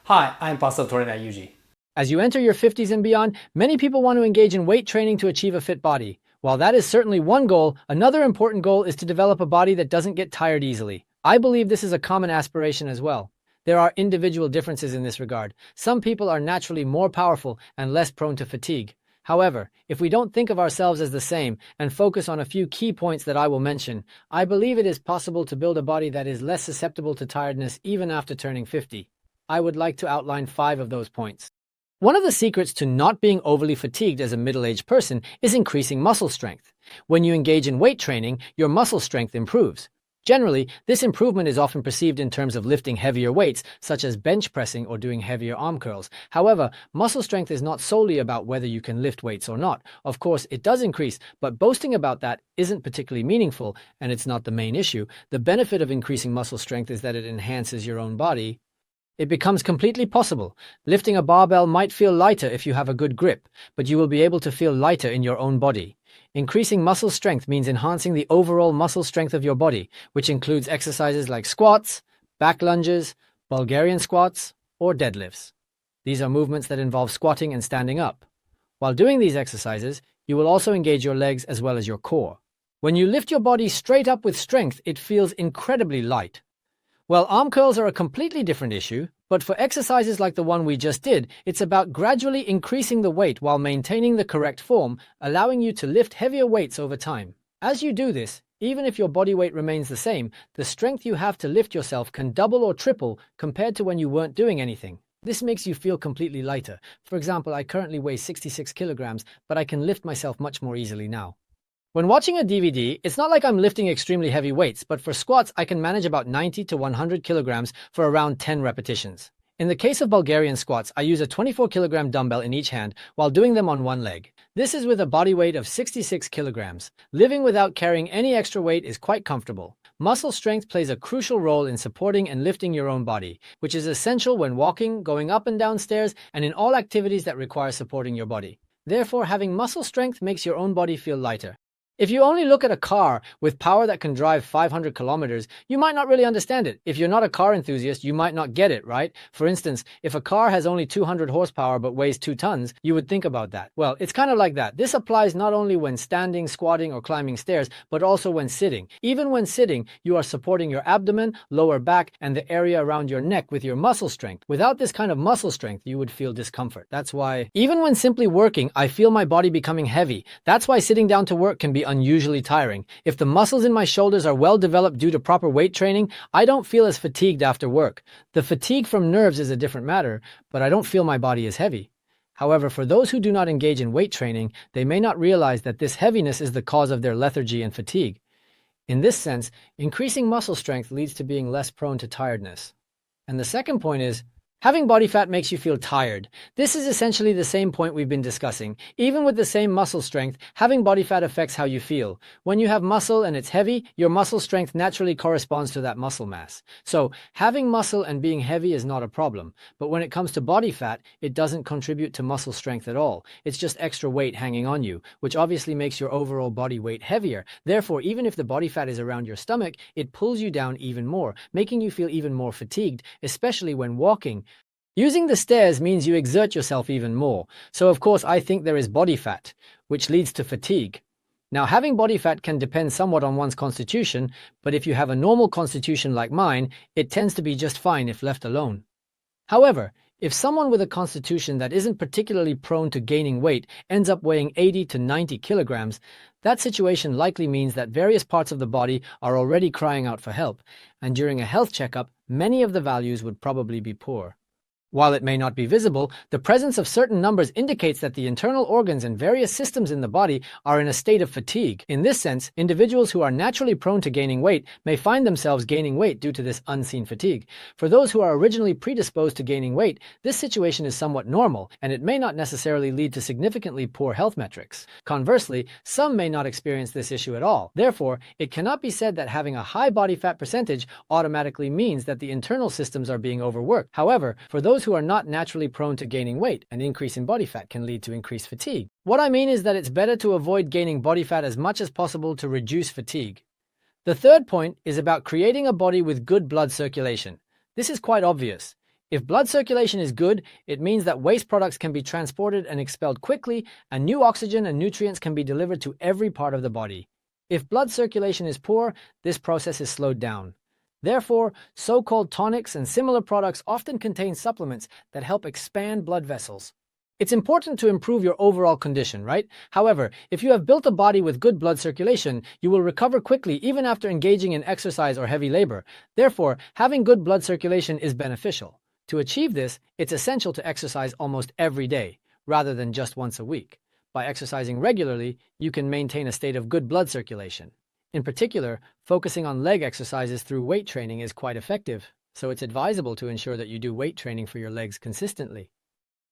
Hi, I'm personal trainer YUJI. As you enter your 50s and beyond, many people want to engage in weight training to achieve a fit body. While that is certainly one goal, another important goal is to develop a body that doesn't get tired easily. I believe this is a common aspiration as well. There are individual differences in this regard. Some people are naturally more powerful and less prone to fatigue. However, if we don't think of ourselves as the same and focus on a few key points that I will mention, I believe it is possible to build a body that is less susceptible to tiredness even after turning 50. I would like to outline 5 of those points. One of the secrets to not being overly fatigued as a middle-aged person is increasing muscle strength. When you engage in weight training, your muscle strength improves. Generally, this improvement is often perceived in terms of lifting heavier weights, such as bench pressing or doing heavier arm curls. However, muscle strength is not solely about whether you can lift weights or not. Of course, it does increase, but boasting about that isn't particularly meaningful, and it's not the main issue. The benefit of increasing muscle strength is that it enhances your own body. It becomes completely possible. Lifting a barbell might feel lighter if you have a good grip, but you will be able to feel lighter in your own body. Increasing muscle strength means enhancing the overall muscle strength of your body, which includes exercises like squats, back lunges, Bulgarian squats, or deadlifts. These are movements that involve squatting and standing up. While doing these exercises, you will also engage your legs as well as your core. When you lift your body straight up with strength, it feels incredibly light. Well, arm curls are a completely different issue, but for exercises like the one we just did, it's about gradually increasing the weight while maintaining the correct form, allowing you to lift heavier weights over time. As you do this, even if your body weight remains the same, the strength you have to lift yourself can double or triple compared to when you weren't doing anything. This makes you feel completely lighter. For example, I currently weigh 66 kilograms, but I can lift myself much more easily now. When watching a DVD, it's not like I'm lifting extremely heavy weights, but for squats, I can manage about 90 to 100 kilograms for around 10 repetitions. In the case of Bulgarian squats, I use a 24-kilogram dumbbell in each hand while doing them on one leg. This is with a body weight of 66 kilograms. Living without carrying any extra weight is quite comfortable. Muscle strength plays a crucial role in supporting and lifting your own body, which is essential when walking, going up and down stairs, and in all activities that require supporting your body. Therefore, having muscle strength makes your own body feel lighter. If you only look at a car with power that can drive 500 kilometers, you might not really understand it. If you're not a car enthusiast, you might not get it, right? For instance, if a car has only 200 horsepower but weighs 2 tons, you would think about that. Well, it's kind of like that. This applies not only when standing, squatting, or climbing stairs, but also when sitting. Even when sitting, you are supporting your abdomen, lower back, and the area around your neck with your muscle strength. Without this kind of muscle strength, you would feel discomfort. That's why, even when simply working, I feel my body becoming heavy. That's why sitting down to work can be unusually tiring. If the muscles in my shoulders are well developed due to proper weight training, I don't feel as fatigued after work. The fatigue from nerves is a different matter, but I don't feel my body is heavy. However, for those who do not engage in weight training, they may not realize that this heaviness is the cause of their lethargy and fatigue. In this sense, increasing muscle strength leads to being less prone to tiredness. And the second point is, having body fat makes you feel tired. This is essentially the same point we've been discussing. Even with the same muscle strength, having body fat affects how you feel. When you have muscle and it's heavy, your muscle strength naturally corresponds to that muscle mass. So, having muscle and being heavy is not a problem. But when it comes to body fat, it doesn't contribute to muscle strength at all. It's just extra weight hanging on you, which obviously makes your overall body weight heavier. Therefore, even if the body fat is around your stomach, it pulls you down even more, making you feel even more fatigued, especially when walking. Using the stairs means you exert yourself even more, so of course I think there is body fat, which leads to fatigue. Now, having body fat can depend somewhat on one's constitution, but if you have a normal constitution like mine, it tends to be just fine if left alone. However, if someone with a constitution that isn't particularly prone to gaining weight ends up weighing 80 to 90 kilograms, that situation likely means that various parts of the body are already crying out for help, and during a health checkup, many of the values would probably be poor. While it may not be visible, the presence of certain numbers indicates that the internal organs and various systems in the body are in a state of fatigue. In this sense, individuals who are naturally prone to gaining weight may find themselves gaining weight due to this unseen fatigue. For those who are originally predisposed to gaining weight, this situation is somewhat normal, and it may not necessarily lead to significantly poor health metrics. Conversely, some may not experience this issue at all. Therefore, it cannot be said that having a high body fat percentage automatically means that the internal systems are being overworked. However, for those who are not naturally prone to gaining weight, an increase in body fat can lead to increased fatigue. What I mean is that it's better to avoid gaining body fat as much as possible to reduce fatigue. The third point is about creating a body with good blood circulation. This is quite obvious. If blood circulation is good, it means that waste products can be transported and expelled quickly, and new oxygen and nutrients can be delivered to every part of the body. If blood circulation is poor, this process is slowed down. Therefore, so-called tonics and similar products often contain supplements that help expand blood vessels. It's important to improve your overall condition, right? However, if you have built a body with good blood circulation, you will recover quickly even after engaging in exercise or heavy labor. Therefore, having good blood circulation is beneficial. To achieve this, it's essential to exercise almost every day, rather than just once a week. By exercising regularly, you can maintain a state of good blood circulation. In particular, focusing on leg exercises through weight training is quite effective, so it's advisable to ensure that you do weight training for your legs consistently.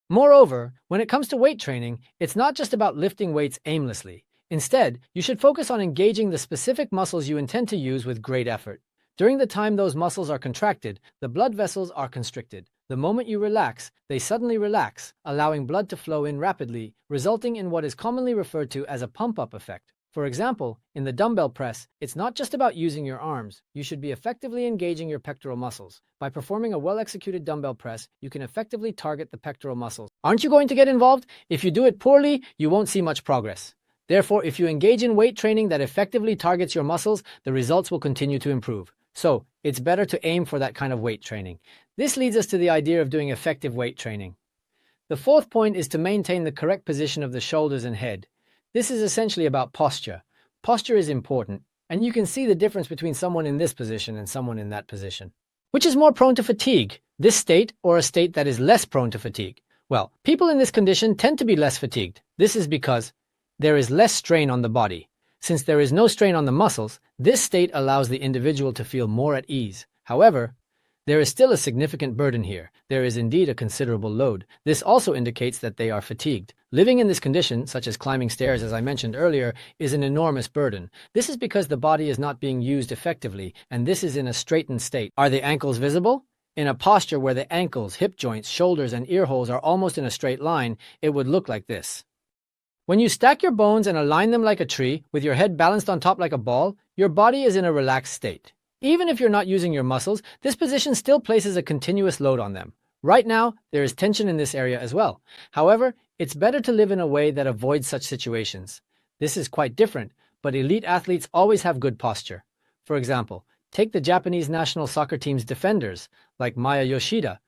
Moreover, when it comes to weight training, it's not just about lifting weights aimlessly. Instead, you should focus on engaging the specific muscles you intend to use with great effort. During the time those muscles are contracted, the blood vessels are constricted. The moment you relax, they suddenly relax, allowing blood to flow in rapidly, resulting in what is commonly referred to as a pump-up effect. For example, in the dumbbell press, it's not just about using your arms. You should be effectively engaging your pectoral muscles. By performing a well-executed dumbbell press, you can effectively target the pectoral muscles. Aren't you going to get involved? If you do it poorly, you won't see much progress. Therefore, if you engage in weight training that effectively targets your muscles, the results will continue to improve. So, it's better to aim for that kind of weight training. This leads us to the idea of doing effective weight training. The fourth point is to maintain the correct position of the shoulders and head. This is essentially about posture. Posture is important, and you can see the difference between someone in this position and someone in that position. Which is more prone to fatigue, this state or a state that is less prone to fatigue? Well, people in this condition tend to be less fatigued. This is because there is less strain on the body. Since there is no strain on the muscles, this state allows the individual to feel more at ease. However, there is still a significant burden here. There is indeed a considerable load. This also indicates that they are fatigued. Living in this condition, such as climbing stairs as I mentioned earlier, is an enormous burden. This is because the body is not being used effectively, and this is in a straightened state. Are the ankles visible? In a posture where the ankles, hip joints, shoulders, and ear holes are almost in a straight line, it would look like this. When you stack your bones and align them like a tree, with your head balanced on top like a ball, your body is in a relaxed state. Even if you're not using your muscles, this position still places a continuous load on them. Right now, there is tension in this area as well. However, it's better to live in a way that avoids such situations. This is quite different, but elite athletes always have good posture. For example, take the Japanese national soccer team's defenders, like Maya Yoshida.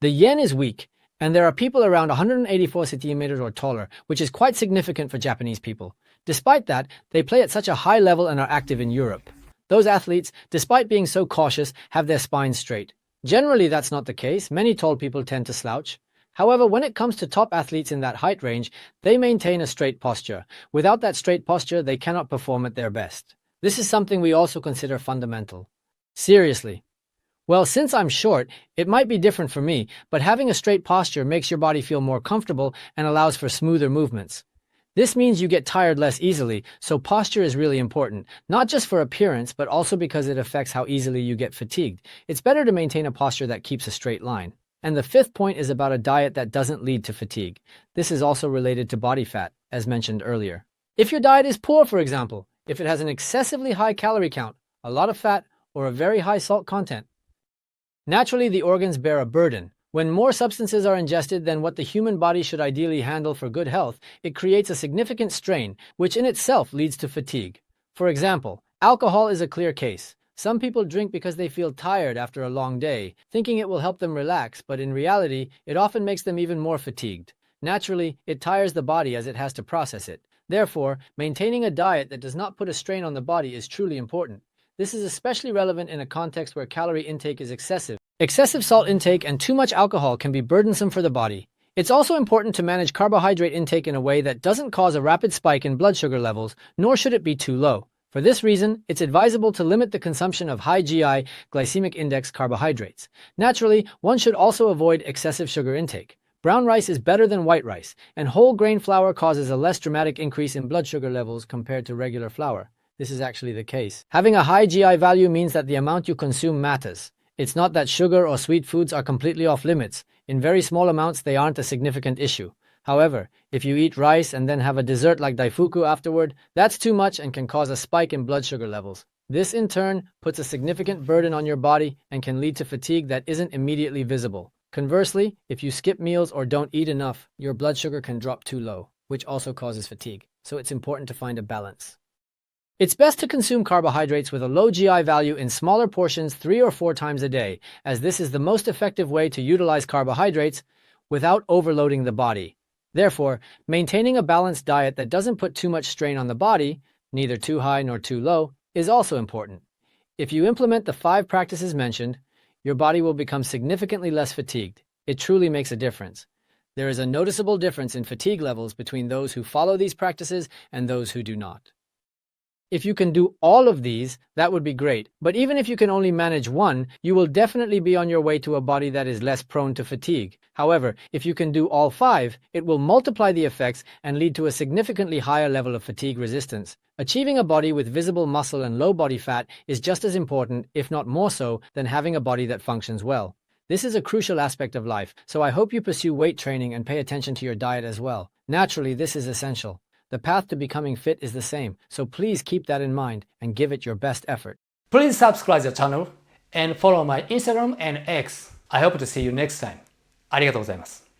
The yen is weak, and there are people around 184 centimeters or taller, which is quite significant for Japanese people. Despite that, they play at such a high level and are active in Europe. Those athletes, despite being so cautious, have their spines straight. Generally, that's not the case. Many tall people tend to slouch. However, when it comes to top athletes in that height range, they maintain a straight posture. Without that straight posture, they cannot perform at their best. This is something we also consider fundamental. Seriously. Well, since I'm short, it might be different for me, but having a straight posture makes your body feel more comfortable and allows for smoother movements. This means you get tired less easily, so posture is really important, not just for appearance, but also because it affects how easily you get fatigued. It's better to maintain a posture that keeps a straight line. And the fifth point is about a diet that doesn't lead to fatigue. This is also related to body fat, as mentioned earlier. If your diet is poor, for example, if it has an excessively high calorie count, a lot of fat, or a very high salt content, naturally the organs bear a burden. When more substances are ingested than what the human body should ideally handle for good health, it creates a significant strain, which in itself leads to fatigue. For example, alcohol is a clear case. Some people drink because they feel tired after a long day, thinking it will help them relax, but in reality, it often makes them even more fatigued. Naturally, it tires the body as it has to process it. Therefore, maintaining a diet that does not put a strain on the body is truly important. This is especially relevant in a context where calorie intake is excessive. Excessive salt intake and too much alcohol can be burdensome for the body. It's also important to manage carbohydrate intake in a way that doesn't cause a rapid spike in blood sugar levels, nor should it be too low. For this reason, it's advisable to limit the consumption of high GI glycemic index carbohydrates. Naturally, one should also avoid excessive sugar intake. Brown rice is better than white rice, and whole grain flour causes a less dramatic increase in blood sugar levels compared to regular flour. This is actually the case. Having a high GI value means that the amount you consume matters. It's not that sugar or sweet foods are completely off limits. In very small amounts, they aren't a significant issue. However, if you eat rice and then have a dessert like daifuku afterward, that's too much and can cause a spike in blood sugar levels. This, in turn, puts a significant burden on your body and can lead to fatigue that isn't immediately visible. Conversely, if you skip meals or don't eat enough, your blood sugar can drop too low, which also causes fatigue. So it's important to find a balance. It's best to consume carbohydrates with a low GI value in smaller portions 3 or 4 times a day, as this is the most effective way to utilize carbohydrates without overloading the body. Therefore, maintaining a balanced diet that doesn't put too much strain on the body, neither too high nor too low, is also important. If you implement the 5 practices mentioned, your body will become significantly less fatigued. It truly makes a difference. There is a noticeable difference in fatigue levels between those who follow these practices and those who do not. If you can do all of these, that would be great. But even if you can only manage one, you will definitely be on your way to a body that is less prone to fatigue. However, if you can do all 5, it will multiply the effects and lead to a significantly higher level of fatigue resistance. Achieving a body with visible muscle and low body fat is just as important, if not more so, than having a body that functions well. This is a crucial aspect of life, so I hope you pursue weight training and pay attention to your diet as well. Naturally, this is essential. The path to becoming fit is the same, so please keep that in mind and give it your best effort. Please subscribe the channel and follow my Instagram and X. I hope to see you next time. ありがとうございます。